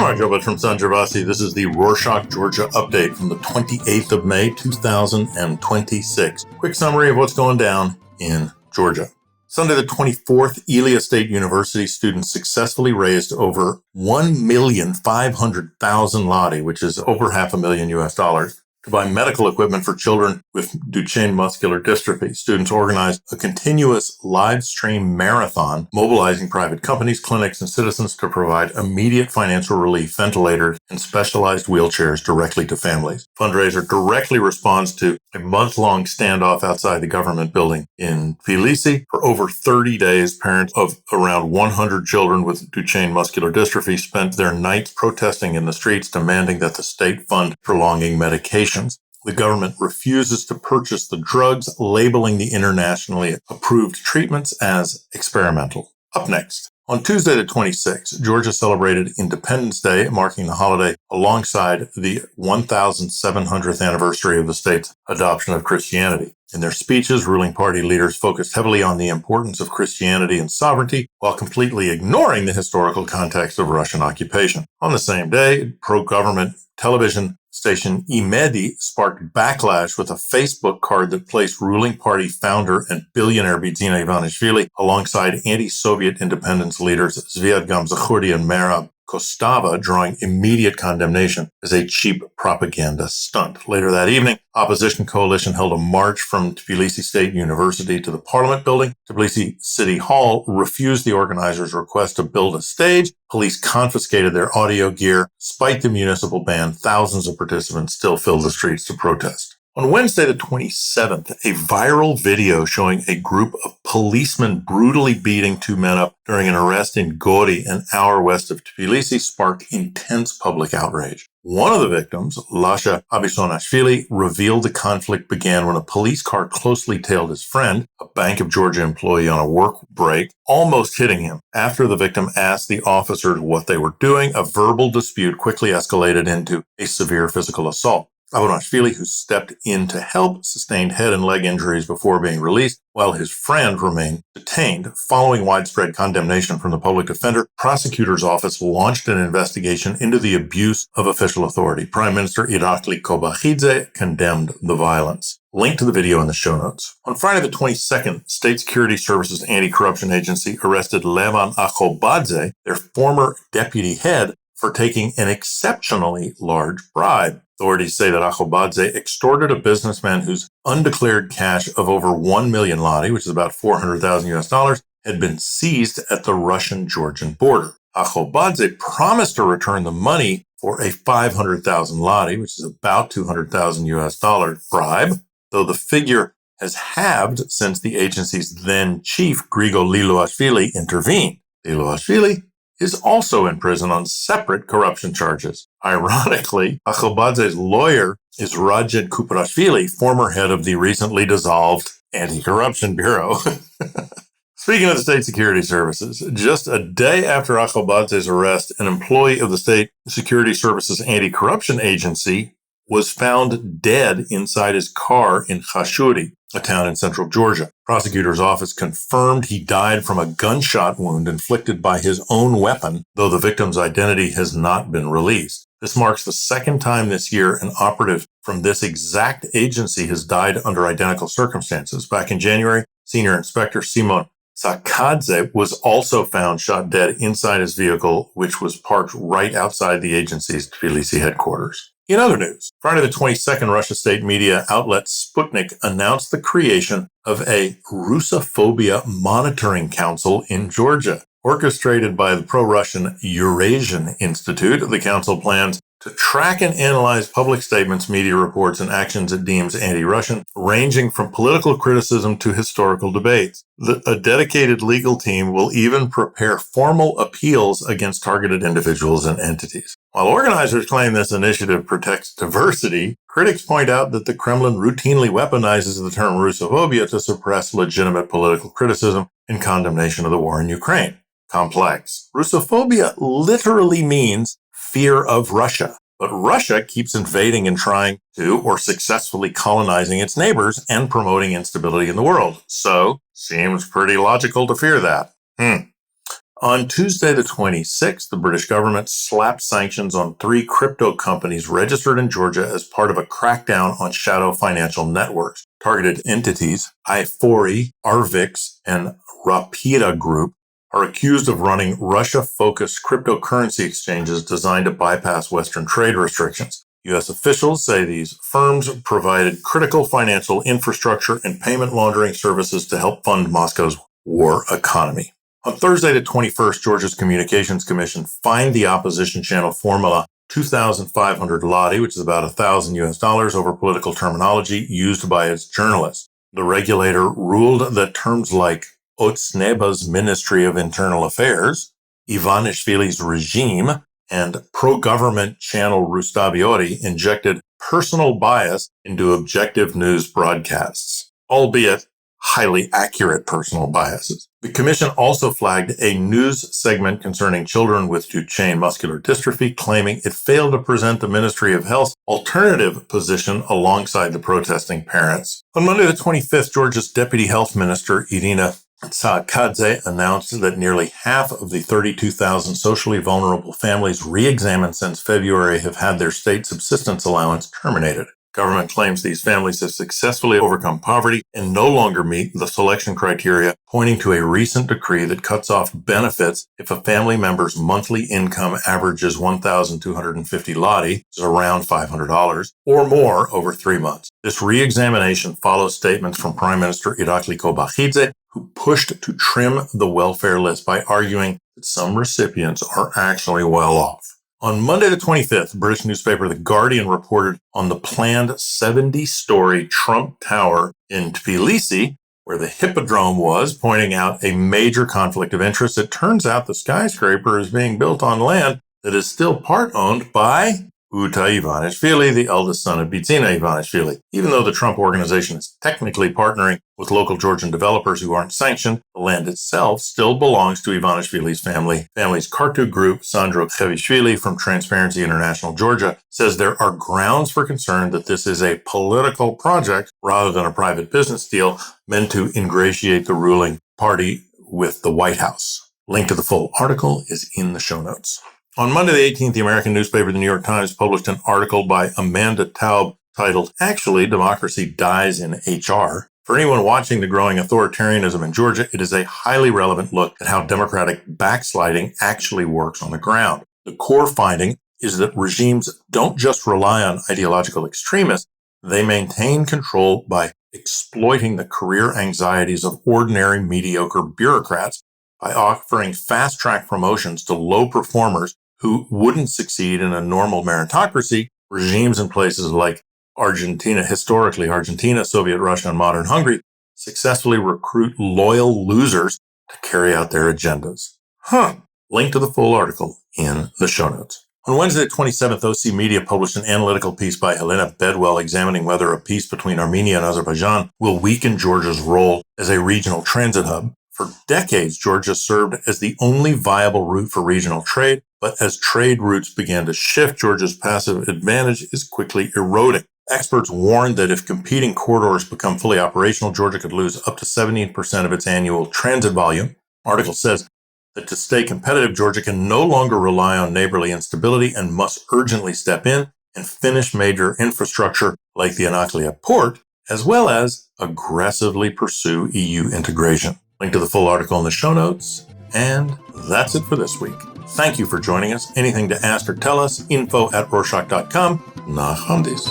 Mark Gilbert from Sanjavasi. This is the Rorschach, Georgia update from the 28th of May, 2026. Quick summary of what's going down in Georgia. Sunday the 24th, Elia State University students successfully raised over 1,500,000 lari, which is over $500,000 US, to buy medical equipment for children with Duchenne muscular dystrophy. Students organized a continuous live stream marathon, mobilizing private companies, clinics, and citizens to provide immediate financial relief, ventilators, and specialized wheelchairs directly to families. Fundraiser directly responds to a month-long standoff outside the government building in Tbilisi. For over 30 days, parents of around 100 children with Duchenne muscular dystrophy spent their nights protesting in the streets, demanding that the state fund prolonging medication. The government refuses to purchase the drugs, labeling the internationally approved treatments as experimental. Up next, on Tuesday the 26th, Georgia celebrated Independence Day, marking the holiday alongside the 1,700th anniversary of the state's adoption of Christianity. In their speeches, ruling party leaders focused heavily on the importance of Christianity and sovereignty, while completely ignoring the historical context of Russian occupation. On the same day, pro-government television station Imedi sparked backlash with a Facebook card that placed ruling party founder and billionaire Bidzina Ivanishvili alongside anti-Soviet independence leaders Zviad Gamzakhurdi and Merab Kostava, drawing immediate condemnation as a cheap propaganda stunt. Later that evening, opposition coalition held a march from Tbilisi State University to the Parliament building. Tbilisi City Hall refused the organizers' request to build a stage. Police confiscated their audio gear. Despite the municipal ban, thousands of participants still filled the streets to protest. On Wednesday the 27th, a viral video showing a group of policemen brutally beating two men up during an arrest in Gori, an hour west of Tbilisi, sparked intense public outrage. One of the victims, Lasha Abisonashvili, revealed the conflict began when a police car closely tailed his friend, a Bank of Georgia employee on a work break, almost hitting him. After the victim asked the officers what they were doing, a verbal dispute quickly escalated into a severe physical assault. Abonashvili, who stepped in to help, sustained head and leg injuries before being released, while his friend remained detained. Following widespread condemnation from the public defender, prosecutor's office launched an investigation into the abuse of official authority. Prime Minister Irakli Kobakhidze condemned the violence. Link to the video in the show notes. On Friday the 22nd, State Security Services Anti-Corruption Agency arrested Levan Akhobadze, their former deputy head, for taking an exceptionally large bribe. Authorities say that Akhobadze extorted a businessman whose undeclared cash of over 1 million lari, which is about $400,000 US, had been seized at the Russian-Georgian border. Akhobadze promised to return the money for a 500,000 lari, which is about $200,000 US bribe, though the figure has halved since the agency's then chief, Grigor Liluashvili, intervened. Liluashvili is also in prison on separate corruption charges. Ironically, Akhobadze's lawyer is Rajed Kuprashvili, former head of the recently dissolved Anti-Corruption Bureau. Speaking of the State Security Services, just a day after Akhobadze's arrest, an employee of the State Security Services Anti-Corruption Agency was found dead inside his car in Khashuri, a town in central Georgia. Prosecutor's office confirmed he died from a gunshot wound inflicted by his own weapon, though the victim's identity has not been released. This marks the second time this year an operative from this exact agency has died under identical circumstances. Back in January, Senior Inspector Simon Sakadze was also found shot dead inside his vehicle, which was parked right outside the agency's Tbilisi headquarters. In other news, Friday the 22nd, Russia state media outlet Sputnik announced the creation of a Russophobia Monitoring Council in Georgia. Orchestrated by the pro-Russian Eurasian Institute, the council plans to track and analyze public statements, media reports, and actions it deems anti-Russian, ranging from political criticism to historical debates. A dedicated legal team will even prepare formal appeals against targeted individuals and entities. While organizers claim this initiative protects diversity, critics point out that the Kremlin routinely weaponizes the term Russophobia to suppress legitimate political criticism and condemnation of the war in Ukraine. Complex. Russophobia literally means fear of Russia, but Russia keeps invading and trying to, or successfully colonizing its neighbors and promoting instability in the world. So, seems pretty logical to fear that. On Tuesday, the 26th, the British government slapped sanctions on 3 crypto companies registered in Georgia as part of a crackdown on shadow financial networks. Targeted entities, i4, Arvix, and Rapida Group, are accused of running Russia-focused cryptocurrency exchanges designed to bypass Western trade restrictions. U.S. officials say these firms provided critical financial infrastructure and payment laundering services to help fund Moscow's war economy. On Thursday, the 21st, Georgia's Communications Commission fined the opposition channel Formula 2,500 lari, which is about $1,000 over political terminology used by its journalists. The regulator ruled that terms like Otsneba's Ministry of Internal Affairs, Ivanishvili's regime, and pro-government channel Rustaviori injected personal bias into objective news broadcasts, albeit highly accurate personal biases. The commission also flagged a news segment concerning children with Duchenne muscular dystrophy, claiming it failed to present the Ministry of Health's alternative position alongside the protesting parents. On Monday the 25th, Georgia's Deputy Health Minister, Irina Saakadze, announced that nearly half of the 32,000 socially vulnerable families re-examined since February have had their state subsistence allowance terminated. Government claims these families have successfully overcome poverty and no longer meet the selection criteria, pointing to a recent decree that cuts off benefits if a family member's monthly income averages 1,250 lari, which is around $500, or more over 3 months. This re-examination follows statements from Prime Minister Irakli Kobakhidze, who pushed to trim the welfare list by arguing that some recipients are actually well off. On Monday the 25th, the British newspaper The Guardian reported on the planned 70-story Trump Tower in Tbilisi, where the Hippodrome was, pointing out a major conflict of interest. It turns out the skyscraper is being built on land that is still part owned by Uta Ivanishvili, the eldest son of Bidzina Ivanishvili. Even though the Trump organization is technically partnering with local Georgian developers who aren't sanctioned, the land itself still belongs to Ivanishvili's family's Kartu group. Sandro Khevishvili from Transparency International Georgia says there are grounds for concern that this is a political project rather than a private business deal meant to ingratiate the ruling party with the White House. Link to the full article is in the show notes. On Monday the 18th, the American newspaper The New York Times published an article by Amanda Taub titled, "Actually, Democracy Dies in HR." For anyone watching the growing authoritarianism in Georgia, it is a highly relevant look at how democratic backsliding actually works on the ground. The core finding is that regimes don't just rely on ideological extremists, they maintain control by exploiting the career anxieties of ordinary mediocre bureaucrats by offering fast-track promotions to low performers who wouldn't succeed in a normal meritocracy. Regimes in places like Argentina, Soviet Russia, and modern Hungary successfully recruit loyal losers to carry out their agendas. Link to the full article in the show notes. On Wednesday, the 27th, OC Media published an analytical piece by Helena Bedwell examining whether a peace between Armenia and Azerbaijan will weaken Georgia's role as a regional transit hub. For decades, Georgia served as the only viable route for regional trade, but as trade routes began to shift, Georgia's passive advantage is quickly eroding. Experts warned that if competing corridors become fully operational, Georgia could lose up to 17% of its annual transit volume. The article says that to stay competitive, Georgia can no longer rely on neighborly instability and must urgently step in and finish major infrastructure like the Anaklia port, as well as aggressively pursue EU integration. Link to the full article in the show notes. And that's it for this week. Thank you for joining us. Anything to ask or tell us, info@rorschach.com. Nach Handis.